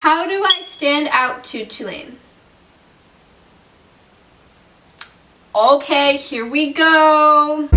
How do I stand out to Tulane? Okay, here we go.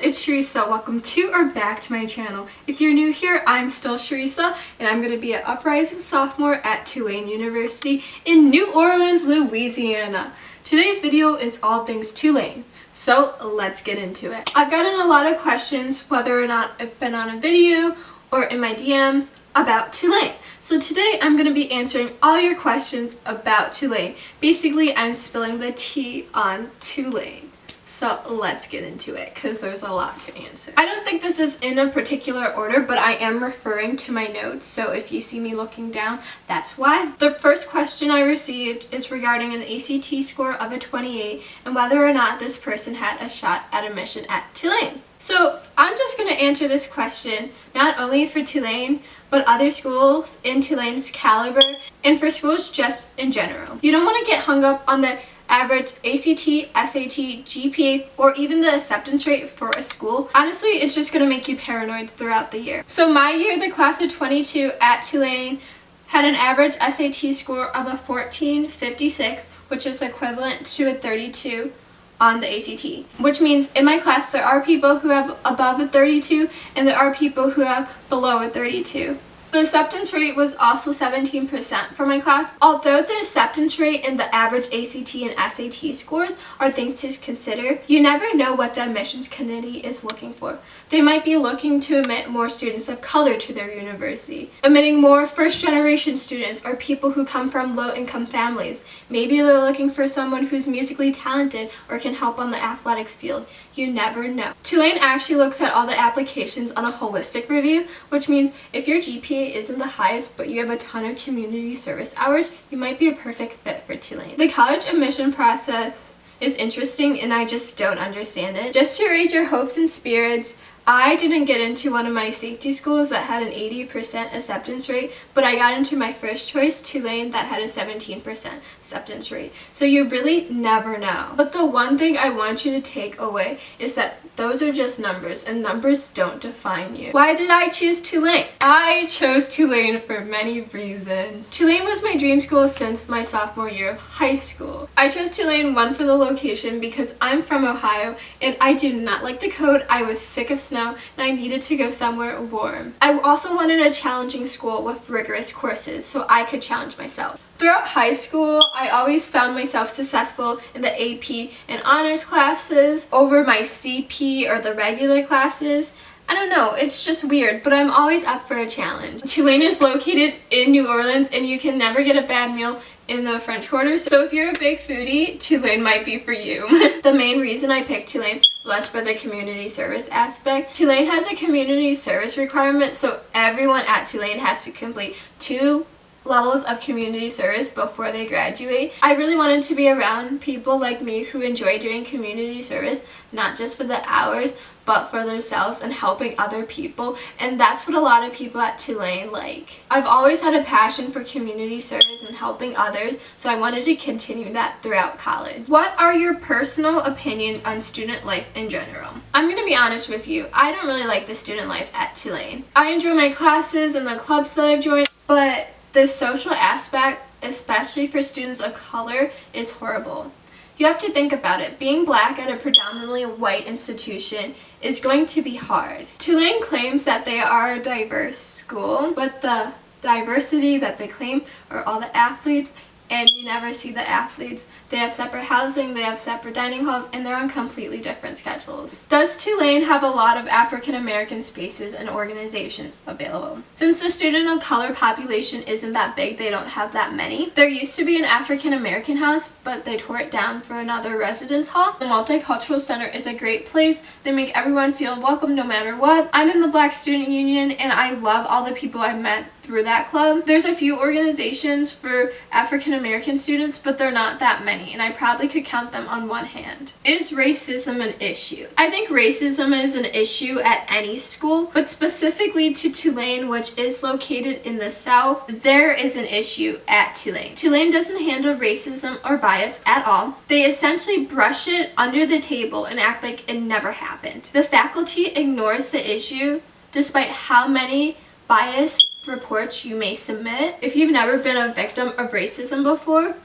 It's Cherissa. Welcome to or back to my channel. If you're new here, I'm still Cherissa, and I'm going to be an uprising sophomore at Tulane University in New Orleans, Louisiana. Today's video is all things Tulane, so let's get into it. I've gotten a lot of questions, whether or not I've been on a video or in my DMs, about Tulane. So today I'm going to be answering all your questions about Tulane. Basically, I'm spilling the tea on Tulane. So let's get into it because there's a lot to answer. I don't think this is in a particular order, but I am referring to my notes. So if you see me looking down, that's why. The first question I received is regarding an ACT score of a 28 and whether or not this person had a shot at admission at Tulane. So I'm just going to answer this question not only for Tulane, but other schools in Tulane's caliber and for schools just in general. You don't want to get hung up on the average ACT, SAT, GPA, or even the acceptance rate for a school. Honestly, it's just going to make you paranoid throughout the year. So my year, the class of 22 at Tulane had an average SAT score of a 1456, which is equivalent to a 32 on the ACT. Which means in my class, there are people who have above a 32 and there are people who have below a 32. The acceptance rate was also 17% for my class. Although the acceptance rate and the average ACT and SAT scores are things to consider, you never know what the admissions committee is looking for. They might be looking to admit more students of color to their university, admitting more first-generation students or people who come from low-income families. Maybe they're looking for someone who's musically talented or can help on the athletics field. You never know. Tulane actually looks at all the applications on a holistic review, which means if your GPA isn't the highest but you have a ton of community service hours, you might be a perfect fit for Tulane. The college admission process is interesting and I just don't understand it. Just to raise your hopes and spirits, I didn't get into one of my safety schools that had an 80% acceptance rate, but I got into my first choice, Tulane, that had a 17% acceptance rate. So you really never know. But the one thing I want you to take away is that those are just numbers, and numbers don't define you. Why did I choose Tulane? I chose Tulane for many reasons. Tulane was my dream school since my sophomore year of high school. I chose Tulane, one, for the location because I'm from Ohio and I do not like the cold. I was sick of snow and I needed to go somewhere warm. I also wanted a challenging school with rigorous courses so I could challenge myself. Throughout high school, I always found myself successful in the AP and honors classes over my CP or the regular classes. I don't know, it's just weird, but I'm always up for a challenge. Tulane is located in New Orleans and you can never get a bad meal in the French Quarter, so if you're a big foodie, Tulane might be for you. The main reason I picked Tulane was for the community service aspect. Tulane has a community service requirement, so everyone at Tulane has to complete 2 levels of community service before they graduate. I really wanted to be around people like me who enjoy doing community service, not just for the hours, but for themselves and helping other people, and that's what a lot of people at Tulane like. I've always had a passion for community service and helping others, so I wanted to continue that throughout college. What are your personal opinions on student life in general? I'm gonna be honest with you, I don't really like the student life at Tulane. I enjoy my classes and the clubs that I've joined, but the social aspect, especially for students of color, is horrible. You have to think about it. Being black at a predominantly white institution is going to be hard. Tulane claims that they are a diverse school, but the diversity that they claim are all the athletes, and you never see the athletes. They have separate housing, they have separate dining halls, and they're on completely different schedules. Does Tulane have a lot of African American spaces and organizations available? Since the student of color population isn't that big, they don't have that many. There used to be an African American house, but they tore it down for another residence hall. The Multicultural Center is a great place. They make everyone feel welcome no matter what. I'm in the Black Student Union, and I love all the people I've met through that club. There's a few organizations for African African American students, but they're not that many, and I probably could count them on one hand. Is racism an issue? I think racism is an issue at any school, but specifically to Tulane, which is located in the South, there is an issue at Tulane. Tulane doesn't handle racism or bias at all. They essentially brush it under the table and act like it never happened. The faculty ignores the issue despite how many bias reports you may submit. If you've never been a victim of racism before,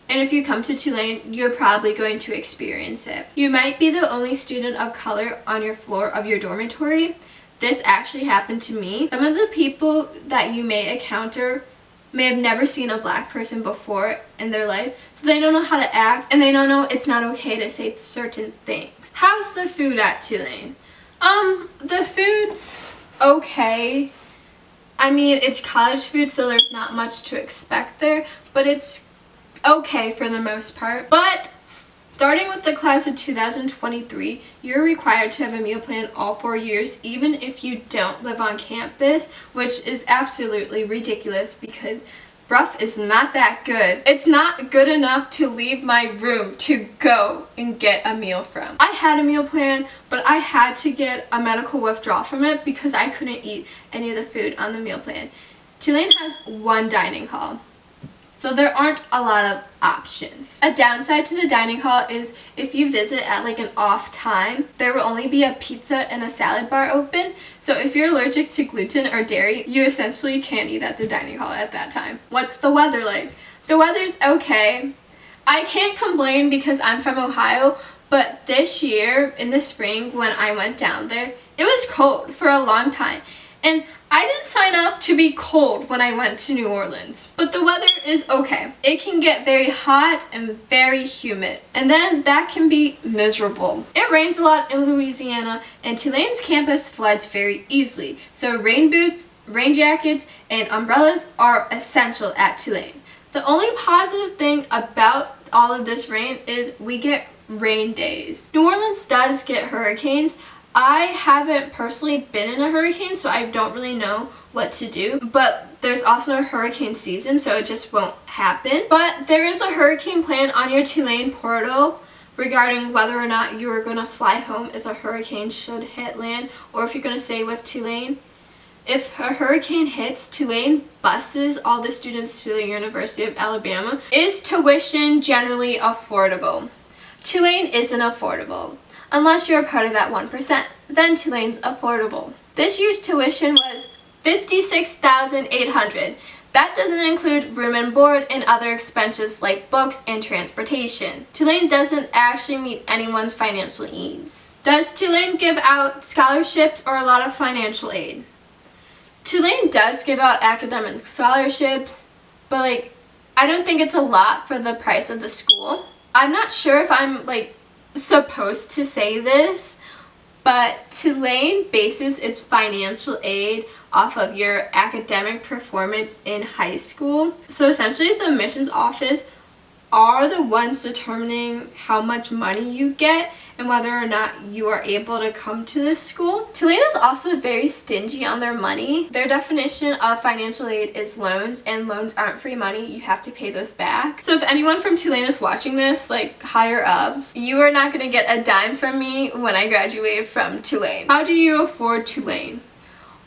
and if you come to Tulane, you're probably going to experience it. You might be the only student of color on your floor of your dormitory. This actually happened to me. Some of the people that you may encounter may have never seen a black person before in their life, so they don't know how to act, and they don't know it's not okay to say certain things. How's the food at Tulane? The food's okay. I mean, it's college food, so there's not much to expect there, but it's okay for the most part. But starting with the class of 2023, you're required to have a meal plan all 4 years, even if you don't live on campus, which is absolutely ridiculous because Bruff is not that good. It's not good enough to leave my room to go and get a meal from. I had a meal plan, but I had to get a medical withdrawal from it because I couldn't eat any of the food on the meal plan. Tulane has one dining hall, so there aren't a lot of options. A downside to the dining hall is if you visit at like an off time, there will only be a pizza and a salad bar open. So if you're allergic to gluten or dairy, you essentially can't eat at the dining hall at that time. What's the weather like? The weather's okay. I can't complain because I'm from Ohio, but this year in the spring when I went down there, it was cold for a long time. And I didn't sign up to be cold when I went to New Orleans, but the weather is okay. It can get very hot and very humid, and then that can be miserable. It rains a lot in Louisiana, and Tulane's campus floods very easily, so rain boots, rain jackets, and umbrellas are essential at Tulane. The only positive thing about all of this rain is we get rain days. New Orleans does get hurricanes. I haven't personally been in a hurricane, so I don't really know what to do, but there's also a hurricane season, so it just won't happen. But there is a hurricane plan on your Tulane portal regarding whether or not you are going to fly home as a hurricane should hit land, or if you're going to stay with Tulane. If a hurricane hits, Tulane buses all the students to the University of Alabama. Is tuition generally affordable? Tulane isn't affordable. Unless you're a part of that 1%, then Tulane's affordable. This year's tuition was $56,800. That doesn't include room and board and other expenses like books and transportation. Tulane doesn't actually meet anyone's financial needs. Does Tulane give out scholarships or a lot of financial aid? Tulane does give out academic scholarships, but I don't think it's a lot for the price of the school. I'm not sure if I'm supposed to say this, but Tulane bases its financial aid off of your academic performance in high school. So essentially the admissions office are the ones determining how much money you get and whether or not you are able to come to this school. Tulane is also very stingy on their money. Their definition of financial aid is loans, and loans aren't free money. You have to pay those back. So if anyone from Tulane is watching this, higher up, you are not going to get a dime from me when I graduate from Tulane. How do you afford Tulane?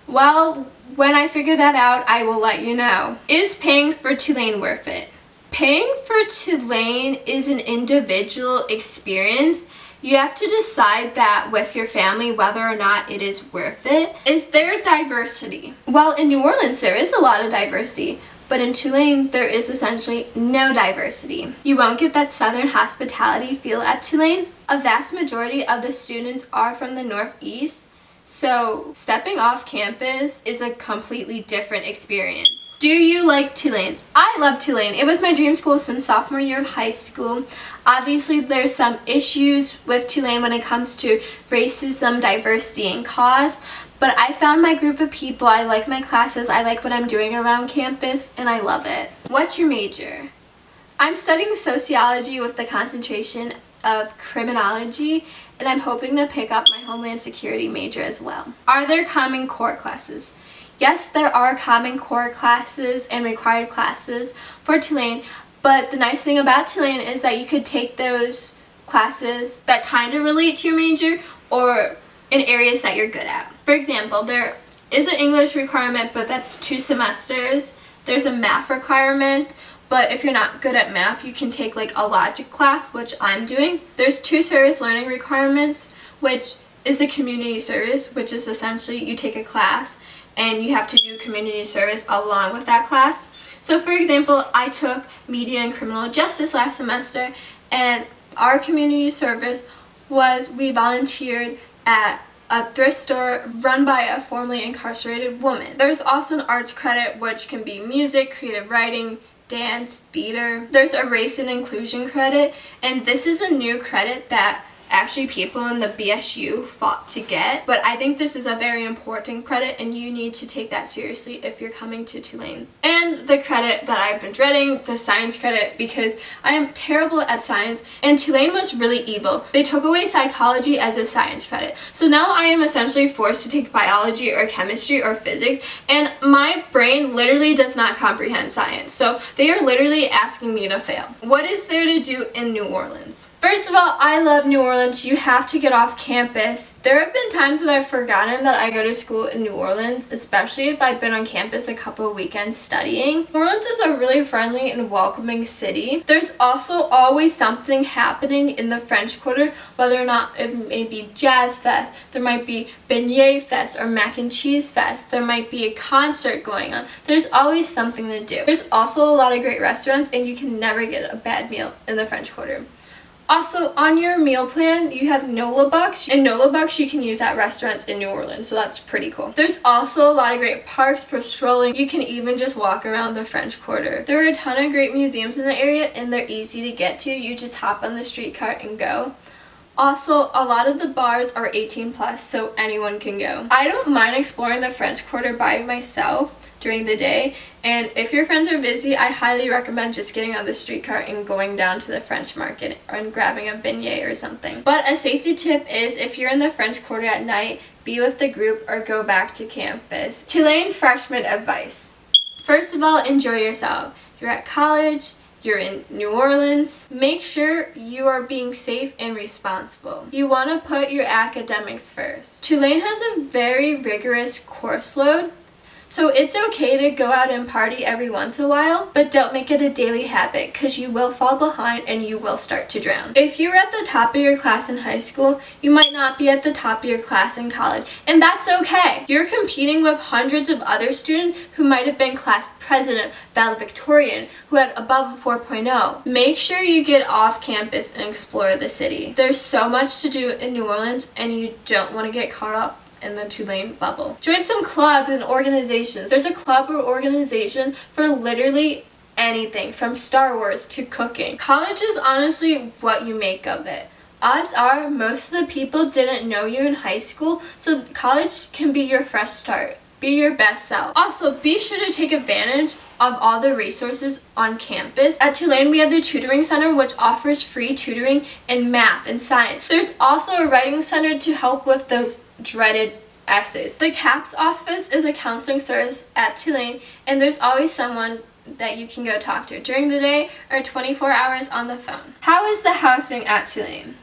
Well, when I figure that out, I will let you know. Is paying for Tulane worth it? Paying for Tulane is an individual experience. You have to decide that with your family whether or not it is worth it. Is there diversity? Well, in New Orleans there is a lot of diversity, but in Tulane there is essentially no diversity. You won't get that southern hospitality feel at Tulane. A vast majority of the students are from the Northeast, so stepping off campus is a completely different experience. Do you like Tulane? I love Tulane. It was my dream school since sophomore year of high school. Obviously, there's some issues with Tulane when it comes to racism, diversity, and cause, but I found my group of people. I like my classes. I like what I'm doing around campus, and I love it. What's your major? I'm studying sociology with the concentration of criminology, and I'm hoping to pick up my Homeland Security major as well. Are there Common Core classes? Yes, there are Common Core classes and required classes for Tulane, But the nice thing about Tulane is that you could take those classes that kind of relate to your major or in areas that you're good at. For example, there is an English requirement, but that's 2 semesters. There's a math requirement, but if you're not good at math, you can take like a logic class, which I'm doing. There's 2 service learning requirements, which is the community service, which is essentially you take a class and you have to do community service along with that class. So for example, I took media and criminal justice last semester, and our community service was we volunteered at a thrift store run by a formerly incarcerated woman. There's also an arts credit, which can be music, creative writing, dance, theater. There's a race and inclusion credit, and this is a new credit that actually people in the BSU fought to get, but I think this is a very important credit and you need to take that seriously if you're coming to Tulane. And the credit that I've been dreading, the science credit, because I am terrible at science and Tulane was really evil. They took away psychology as a science credit. So now I am essentially forced to take biology or chemistry or physics, and my brain literally does not comprehend science. So they are literally asking me to fail. What is there to do in New Orleans? First of all, I love New Orleans. You have to get off campus. There have been times that I've forgotten that I go to school in New Orleans, especially if I've been on campus a couple of weekends studying. New Orleans is a really friendly and welcoming city. There's also always something happening in the French Quarter, whether or not it may be Jazz Fest, there might be Beignet Fest or Mac and Cheese Fest, there might be a concert going on. There's always something to do. There's also a lot of great restaurants and you can never get a bad meal in the French Quarter. Also, on your meal plan, you have NOLA bucks, and NOLA bucks you can use at restaurants in New Orleans, so that's pretty cool. There's also a lot of great parks for strolling. You can even just walk around the French Quarter. There are a ton of great museums in the area, and they're easy to get to. You just hop on the streetcar and go. Also, a lot of the bars are 18 plus, so anyone can go. I don't mind exploring the French Quarter by myself during the day, and if your friends are busy, I highly recommend just getting on the streetcar and going down to the French market and grabbing a beignet or something. But a safety tip is if you're in the French Quarter at night, be with the group or go back to campus. Tulane freshman advice. First of all, enjoy yourself. You're at college, you're in New Orleans, make sure you are being safe and responsible. You want to put your academics first. Tulane has a very rigorous course load, so it's okay to go out and party every once in a while, but don't make it a daily habit because you will fall behind and you will start to drown. If you're at the top of your class in high school, you might not be at the top of your class in college, and that's okay. You're competing with hundreds of other students who might have been class president, valedictorian, who had above a 4.0. Make sure you get off campus and explore the city. There's so much to do in New Orleans and you don't want to get caught up in the Tulane bubble. Join some clubs and organizations. There's a club or organization for literally anything, from Star Wars to cooking. College is honestly what you make of it. Odds are most of the people didn't know you in high school, so college can be your fresh start. Be your best self. Also, be sure to take advantage of all the resources on campus. At Tulane, we have the Tutoring Center, which offers free tutoring in math and science. There's also a writing center to help with those dreaded essays. The CAPS office is a counseling service at Tulane, and there's always someone that you can go talk to during the day or 24 hours on the phone. How is the housing at Tulane?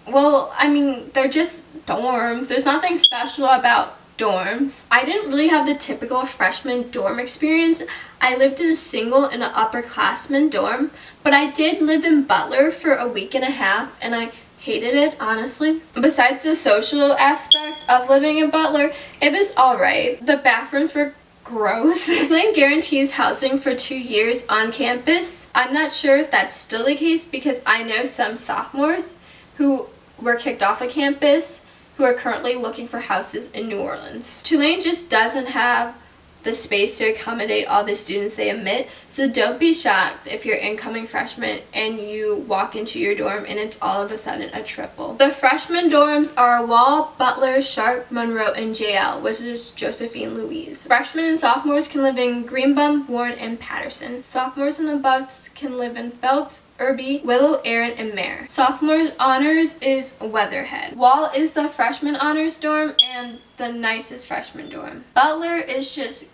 Well, I mean, they're just dorms. There's nothing special about dorms. I didn't really have the typical freshman dorm experience. I lived in a single in an upperclassman dorm, but I did live in Butler for a week and a half, and I hated it, honestly. Besides the social aspect of living in Butler, it was alright. The bathrooms were gross. Tulane guarantees housing for 2 years on campus. I'm not sure if that's still the case because I know some sophomores who were kicked off of campus who are currently looking for houses in New Orleans. Tulane just doesn't have the space to accommodate all the students they admit, so don't be shocked if you're incoming freshman and you walk into your dorm and it's all of a sudden a triple. The freshman dorms are Wall, Butler, Sharp, Monroe, and JL, which is Josephine Louise. Freshmen and sophomores can live in Greenbum, Warren, and Patterson. Sophomores and above can live in Phelps, Irby, Willow, Erin, and Mare. Sophomore honors is Weatherhead. Wall is the freshman honors dorm and the nicest freshman dorm. Butler is just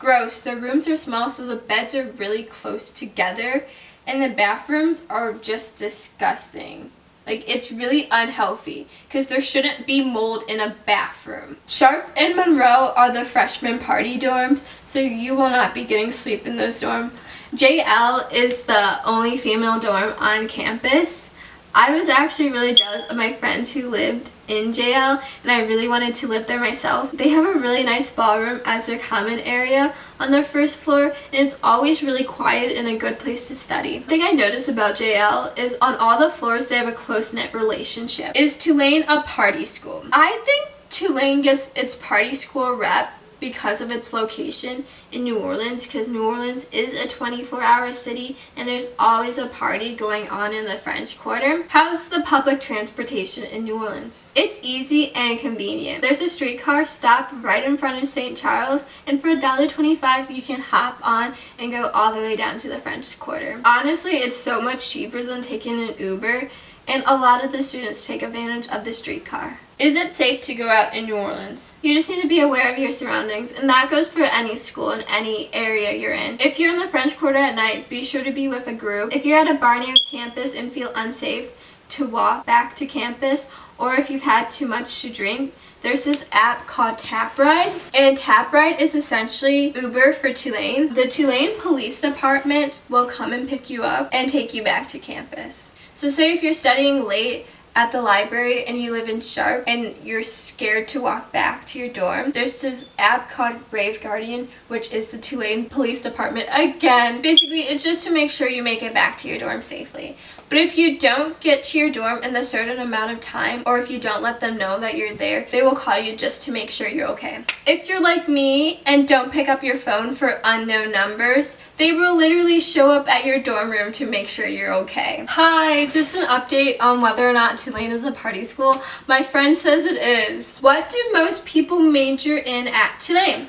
gross. The rooms are small, so the beds are really close together, and the bathrooms are just disgusting. Like, it's really unhealthy because there shouldn't be mold in a bathroom. Sharp and Monroe are the freshman party dorms, so you will not be getting sleep in those dorms. JL is the only female dorm on campus. I was actually really jealous of my friends who lived in JL, and I really wanted to live there myself. They have a really nice ballroom as their common area on their first floor, and it's always really quiet and a good place to study. The thing I noticed about JL is on all the floors they have a close-knit relationship. Is Tulane a party school? I think Tulane gets its party school rep because of its location in New Orleans, because New Orleans is a 24-hour city and there's always a party going on in the French Quarter. How's the public transportation in New Orleans? It's easy and convenient. There's a streetcar stop right in front of St. Charles, and for $1.25 you can hop on and go all the way down to the French Quarter. Honestly, it's so much cheaper than taking an Uber, and a lot of the students take advantage of the streetcar. Is it safe to go out in New Orleans? You just need to be aware of your surroundings, and that goes for any school in any area you're in. If you're in the French Quarter at night, be sure to be with a group. If you're at a bar near campus and feel unsafe to walk back to campus, or if you've had too much to drink, there's this app called TapRide, and TapRide is essentially Uber for Tulane. The Tulane Police Department will come and pick you up and take you back to campus. So say if you're studying late at the library and you live in Sharp and you're scared to walk back to your dorm, there's this app called Brave Guardian, which is the Tulane Police Department. Again, basically it's just to make sure you make it back to your dorm safely. But if you don't get to your dorm in a certain amount of time, or if you don't let them know that you're there, they will call you just to make sure you're okay. If you're like me and don't pick up your phone for unknown numbers, they will literally show up at your dorm room to make sure you're okay. Hi, just an update on whether or not Tulane is a party school. My friend says it is. What do most people major in at Tulane?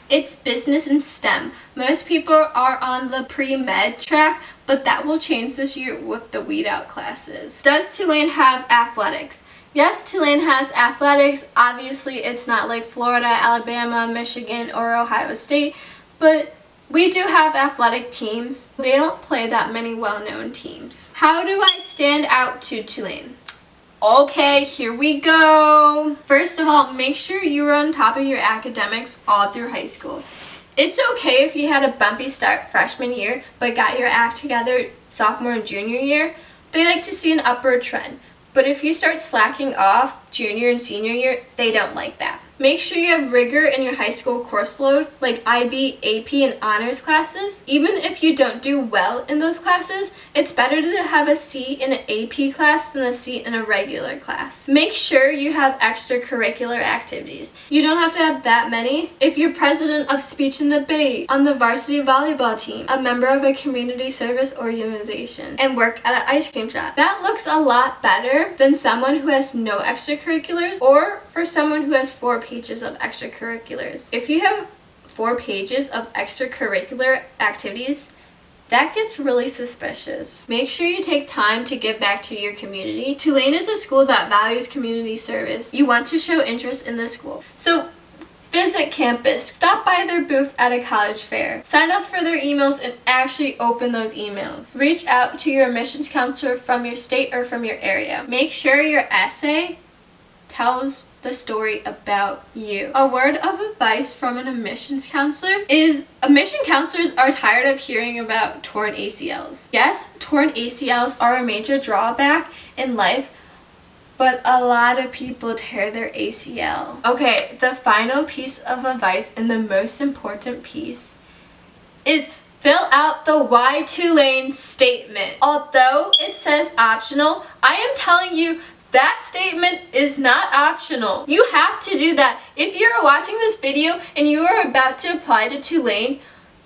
It's business and STEM. Most people are on the pre-med track, but that will change this year with the weed out classes. Does Tulane have athletics? Yes, Tulane has athletics. Obviously, it's not like Florida, Alabama, Michigan, or Ohio State, but we do have athletic teams. They don't play that many well-known teams. How do I stand out to Tulane? Okay, here we go. First of all, make sure you are on top of your academics all through high school. It's okay if you had a bumpy start freshman year, but got your act together sophomore and junior year. They like to see an upward trend. But if you start slacking off junior and senior year, they don't like that. Make sure you have rigor in your high school course load, like IB, AP, and honors classes. Even if you don't do well in those classes, it's better to have a C in an AP class than a C in a regular class. Make sure you have extracurricular activities. You don't have to have that many. If you're president of speech and debate, on the varsity volleyball team, a member of a community service organization, and work at an ice cream shop, that looks a lot better than someone who has no extracurriculars, or for someone who has 4 pages of extracurriculars. If you have 4 pages of extracurricular activities, that gets really suspicious. Make sure you take time to give back to your community. Tulane is a school that values community service. You want to show interest in the school. So visit campus, stop by their booth at a college fair, sign up for their emails and actually open those emails. Reach out to your admissions counselor from your state or from your area. Make sure your essay tells the story about you. A word of advice from an admissions counselor is admission counselors are tired of hearing about torn ACLs. Yes, torn ACLs are a major drawback in life, but a lot of people tear their ACL. Okay, the final piece of advice and the most important piece is fill out the Why Tulane statement. Although it says optional, I am telling you that statement is not optional. You have to do that. If you're watching this video and you are about to apply to Tulane,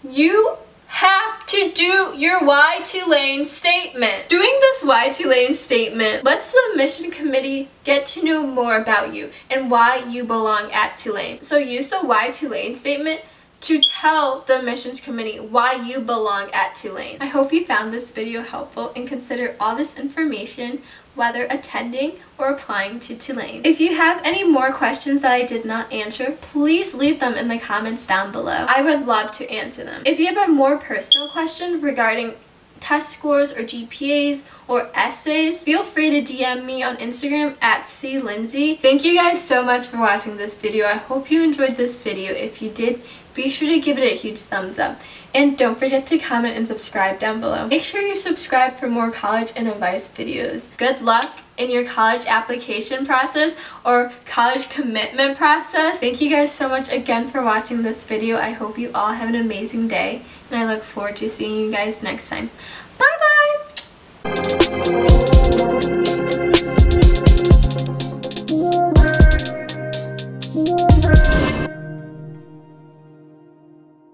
you have to do your Why Tulane statement. Doing this Why Tulane statement lets the admission committee get to know more about you and why you belong at Tulane. So use the Why Tulane statement to tell the admissions committee why you belong at Tulane. I hope you found this video helpful and consider all this information whether attending or applying to Tulane. If you have any more questions that I did not answer, please leave them in the comments down below. I would love to answer them. If you have a more personal question regarding test scores or GPAs or essays, feel free to DM me on Instagram at clindsay. Thank you guys so much for watching this video. I hope you enjoyed this video. If you did, be sure to give it a huge thumbs up. And don't forget to comment and subscribe down below. Make sure you subscribe for more college and advice videos. Good luck in your college application process or college commitment process. Thank you guys so much again for watching this video. I hope you all have an amazing day, and I look forward to seeing you guys next time. Bye bye!